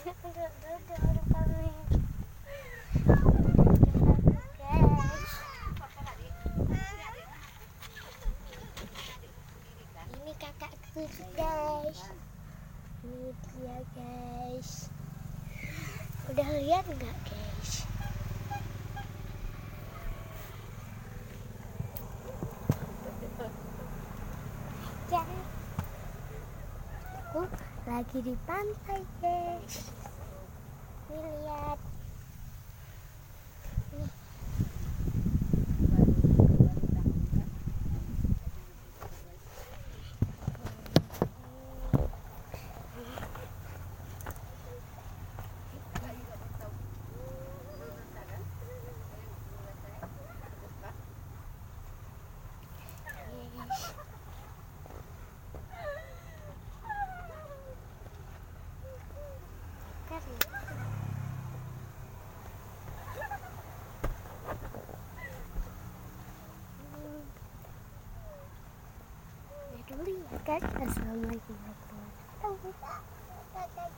Ini kakakku guys. Ini dia guys. Udah lihat nggak guys? Ya. Aku lagi di pantai guys. Ini lihat. Nih. Dulu ya kan. Assalamualaikum warahmatullahi wabarakatuh.